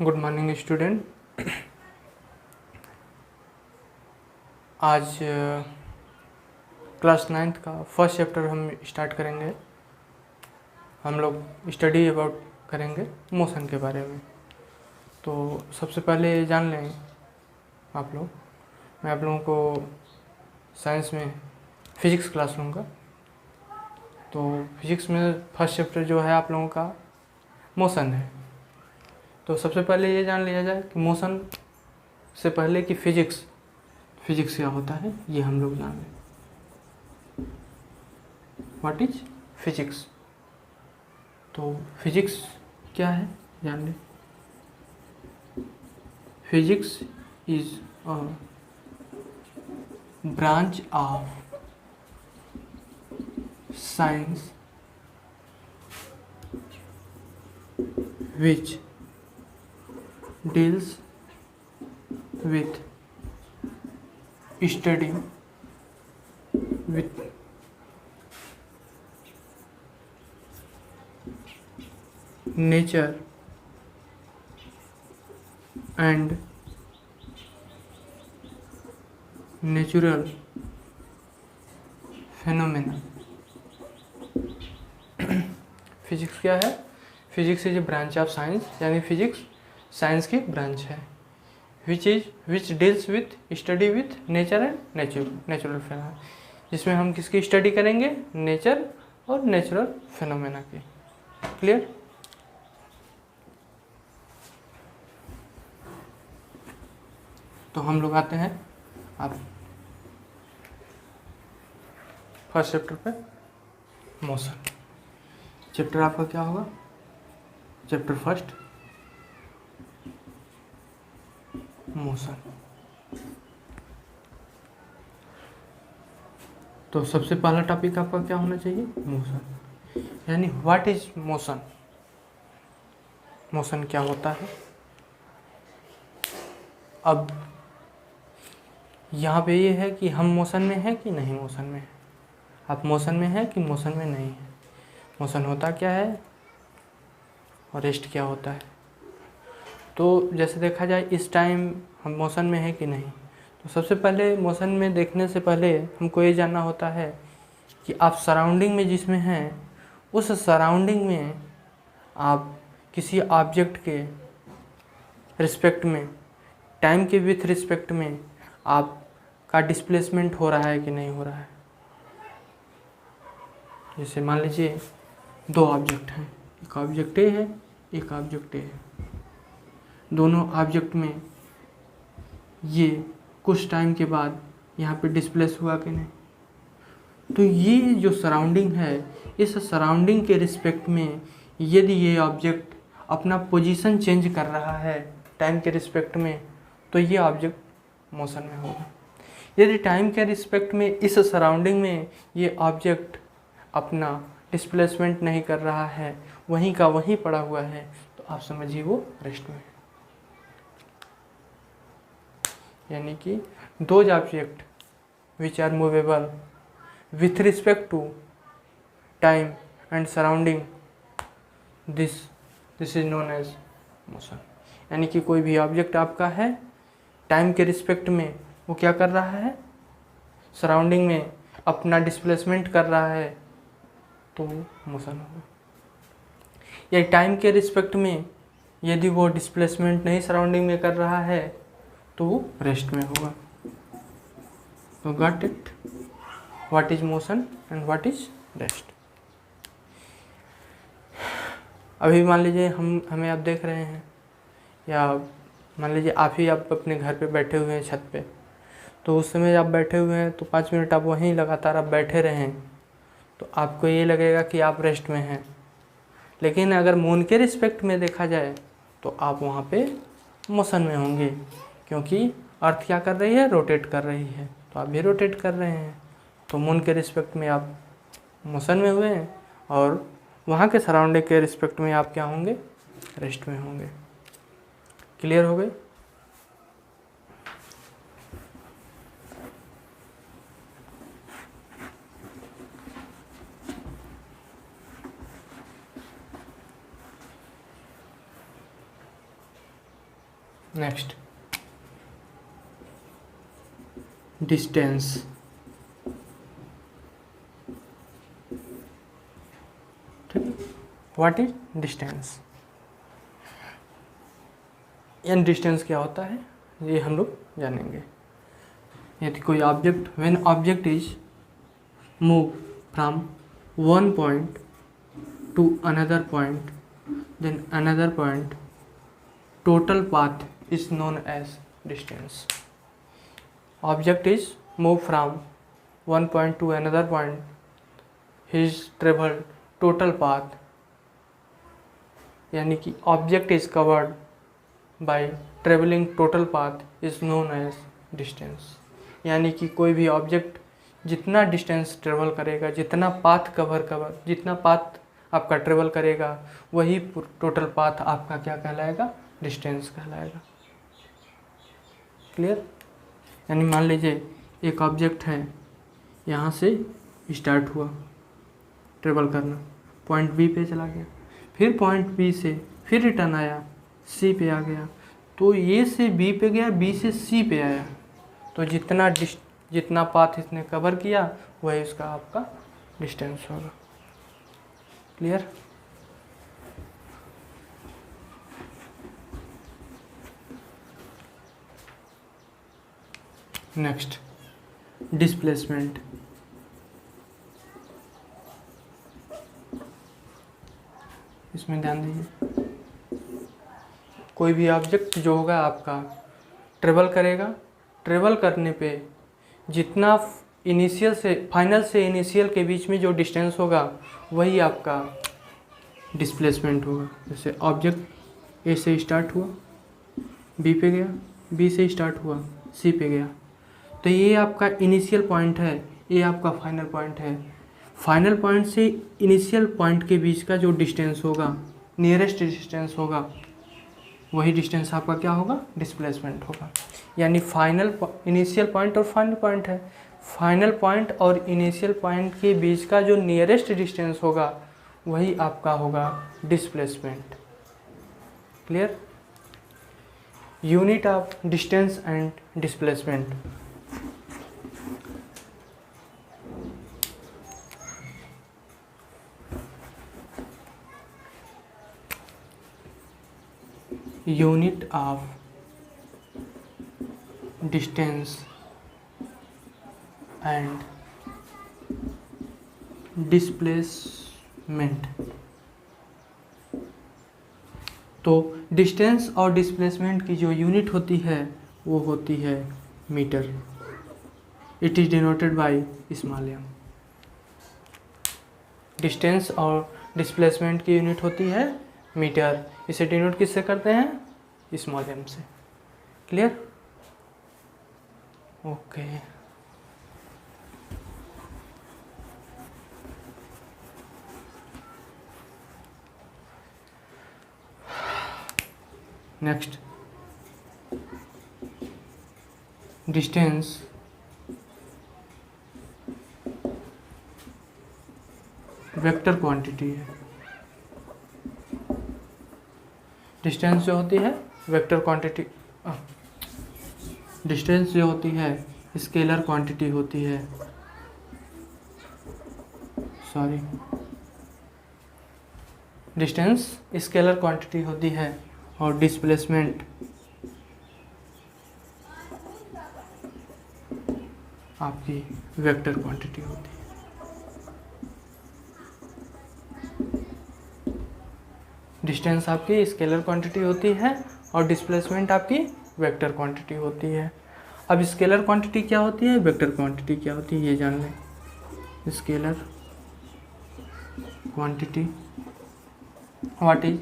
Good morning student. आज class 9th का first chapter हम स्टार्ट करेंगे। हम लोग स्टडी अबाउट करेंगे मोशन के बारे में। तो सबसे पहले जान लें आप लोग, मैं आप लोगों को साइंस में फ़िज़िक्स क्लास लूँगा। तो फिज़िक्स में फर्स्ट चैप्टर जो है आप लोगों का मोशन है। तो सबसे पहले ये जान लिया जाए कि मोशन से पहले कि फ़िज़िक्स क्या होता है, ये हम लोग जान लें। What is physics. तो फिजिक्स क्या है जान लें। Physics is a branch of science which deals with studying with nature and natural phenomena। Physics क्या है? Physics is a branch of science, यानी फिजिक्स साइंस की ब्रांच है। Which deals with study with nature and natural phenomena, जिसमें हम किसकी study करेंगे? Nature और नेचुरल फिनोमेना की। क्लियर? तो हम लोग आते हैं अब फर्स्ट चैप्टर पे, मोशन। चैप्टर आपका क्या होगा? Chapter first, motion. तो सबसे पहला टॉपिक आपका क्या होना चाहिए? मोशन, यानी व्हाट इज मोशन। मोशन क्या होता है? अब यहाँ पे ये है कि हम मोशन में हैं कि नहीं मोशन में है। आप मोशन में हैं कि मोशन में नहीं है। मोशन होता क्या है और रेस्ट क्या होता है। तो जैसे देखा जाए इस टाइम हम मोशन में हैं कि नहीं। तो सबसे पहले मोशन में देखने से पहले हमको ये जानना होता है कि आप सराउंडिंग में जिसमें हैं, उस सराउंडिंग में आप किसी ऑब्जेक्ट के रिस्पेक्ट में, टाइम के विथ रिस्पेक्ट में आपका डिस्प्लेसमेंट हो रहा है कि नहीं हो रहा है। जैसे मान लीजिए दो ऑब्जेक्ट हैं, एक ऑब्जेक्ट ए है, एक ऑब्जेक्ट ए है। दोनों ऑब्जेक्ट में ये कुछ टाइम के बाद यहाँ पे डिस्प्लेस हुआ कि नहीं। तो ये जो सराउंडिंग है, इस सराउंडिंग के रिस्पेक्ट में यदि ये ऑब्जेक्ट अपना पोजीशन चेंज कर रहा है टाइम के रिस्पेक्ट में, तो ये ऑब्जेक्ट मोशन में होगा। यदि टाइम के रिस्पेक्ट में इस सराउंडिंग में ये ऑब्जेक्ट अपना डिस्प्लेसमेंट नहीं कर रहा है, वहीं का वहीं पड़ा हुआ है, तो आप समझिए वो रेस्ट में है। यानी कि those object which are movable with respect to time and surrounding, this is known as motion। यानी कि कोई भी ऑब्जेक्ट आपका है, टाइम के रिस्पेक्ट में वो क्या कर रहा है? सराउंडिंग में अपना डिस्प्लेसमेंट कर रहा है, तो मोशन होगा। या टाइम के रिस्पेक्ट में यदि वो डिस्प्लेसमेंट नहीं सराउंडिंग में कर रहा है, तो वो रेस्ट में होगा। तो got it? What is motion and what is rest। अभी मान लीजिए हमें आप देख रहे हैं, या मान लीजिए आप अपने घर पे बैठे हुए हैं छत पे। तो उस समय आप बैठे हुए हैं, तो 5 मिनट आप वहीं लगातार आप बैठे रहें, तो आपको ये लगेगा कि आप रेस्ट में हैं। लेकिन अगर मून के रिस्पेक्ट में देखा जाए तो आप वहाँ पे मोशन में होंगे, क्योंकि अर्थ क्या कर रही है? रोटेट कर रही है, तो आप भी रोटेट कर रहे हैं। तो मून के रिस्पेक्ट में आप मोशन में हुए हैं, और वहाँ के सराउंडिंग के रिस्पेक्ट में आप क्या होंगे? रेस्ट में होंगे। क्लियर हो गई? Next distance. ठीक है, what is distance, an distance क्या होता है ये हम लोग जानेंगे। यदि कोई object, when object is move from one point to another point, then another point, total path is known as distance. Object is moved from one point to another point, his traveled total path, यानी कि object is covered by traveling total path is known as distance. यानी कि कोई भी object जितना distance travel करेगा, जितना path जितना पाथ आपका ट्रेवल करेगा, वही टोटल पाथ आपका क्या कहलाएगा, डिस्टेंस कहलाएगा। क्लियर। यानी मान लीजिए एक ऑब्जेक्ट है, यहाँ से स्टार्ट हुआ ट्रेवल करना, पॉइंट बी पे चला गया, फिर पॉइंट बी से फिर रिटर्न आया, सी पे आ गया, तो ए से बी पे गया, बी से सी पे आया, तो जितना पाथ इसने कवर किया वही उसका आपका डिस्टेंस होगा। क्लियर। Next displacement. इसमें ध्यान दीजिए, कोई भी ऑब्जेक्ट जो होगा आपका ट्रेवल करेगा, ट्रेवल करने पे जितना इनिशियल से फाइनल से इनिशियल के बीच में जो डिस्टेंस होगा वही आपका डिस्प्लेसमेंट होगा। जैसे ऑब्जेक्ट ए से स्टार्ट हुआ, बी पे गया, बी से स्टार्ट हुआ, सी पे गया, तो ये आपका इनिशियल पॉइंट है, ये आपका फाइनल पॉइंट है। फाइनल पॉइंट से इनिशियल पॉइंट के बीच का जो डिस्टेंस होगा, नियरेस्ट डिस्टेंस होगा, वही डिस्टेंस आपका क्या होगा, डिस्प्लेसमेंट होगा। यानी इनिशियल पॉइंट और फाइनल पॉइंट है, फाइनल पॉइंट और इनिशियल पॉइंट के बीच का जो नियरेस्ट डिस्टेंस होगा वही आपका होगा displacement. Clear. Unit of distance and displacement. Unit of distance and displacement. तो डिस्टेंस और डिस्प्लेसमेंट की जो यूनिट होती है वो होती है metre. It is denoted by small M. Distance और डिस्प्लेसमेंट की यूनिट होती है मीटर। इसे डिनोट किससे करते हैं, स्मॉल एम से। Clear. Okay. Next distance vector quantity है। डिस्टेंस जो होती है वेक्टर क्वांटिटी, डिस्टेंस जो होती है स्केलर क्वांटिटी होती है, सॉरी, डिस्टेंस स्केलर क्वांटिटी होती है और डिस्प्लेसमेंट आपकी वेक्टर क्वांटिटी होती है। डिस्टेंस आपकी स्केलर क्वांटिटी होती है और डिस्प्लेसमेंट आपकी वेक्टर क्वांटिटी होती है। अब स्केलर क्वांटिटी क्या होती है, वेक्टर क्वांटिटी क्या होती है, ये जान लें। Scalar quantity, what is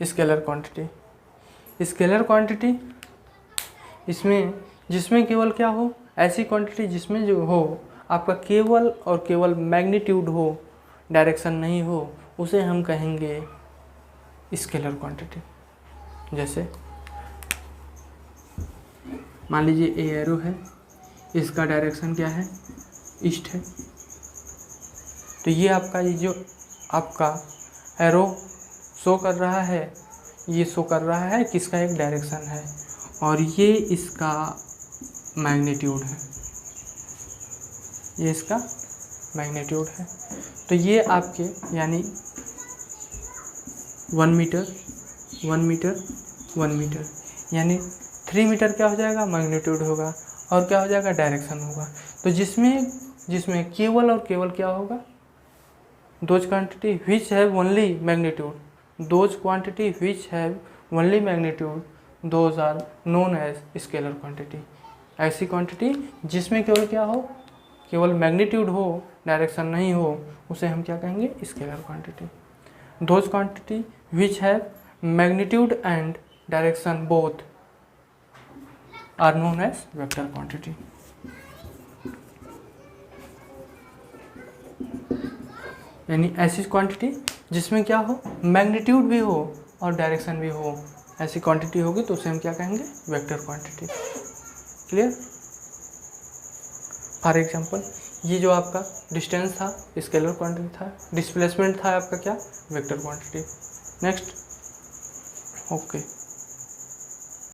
scalar quantity. Scalar quantity इसमें जिसमें केवल क्या हो, ऐसी क्वांटिटी जिसमें जो हो आपका केवल और केवल मैग्नीट्यूड हो, डायरेक्शन नहीं हो, उसे हम कहेंगे स्केलर क्वांटिटी। जैसे मान लीजिए ए एरो है, इसका डायरेक्शन क्या है, ईस्ट है, तो ये आपका ये जो आपका एरो शो कर रहा है, ये शो कर रहा है किसका एक डायरेक्शन है, और ये इसका मैग्नीट्यूड है, ये इसका मैग्नीट्यूड है। तो ये आपके यानी 1 मीटर 1 मीटर 1 मीटर यानी 3 मीटर क्या हो जाएगा, मैग्नीट्यूड होगा, और क्या हो जाएगा, डायरेक्शन होगा। तो जिसमें केवल और केवल क्या होगा, those quantity which have only magnitude, those quantity which have only magnitude those are known as scalar quantity. ऐसी क्वांटिटी जिसमें केवल क्या हो, केवल मैग्नीट्यूड हो, डायरेक्शन नहीं हो, उसे हम क्या कहेंगे, scalar quantity. Those quantity which have magnitude and direction both are known as vector quantity. यानी ऐसी क्वांटिटी जिसमें क्या हो, मैग्नीट्यूड भी हो और डायरेक्शन भी हो, ऐसी क्वांटिटी होगी तो उसे हम क्या कहेंगे, vector quantity. Clear. For example ये जो आपका डिस्टेंस था स्केलर क्वांटिटी था, डिस्प्लेसमेंट था आपका क्या, वेक्टर क्वांटिटी। Next, okay.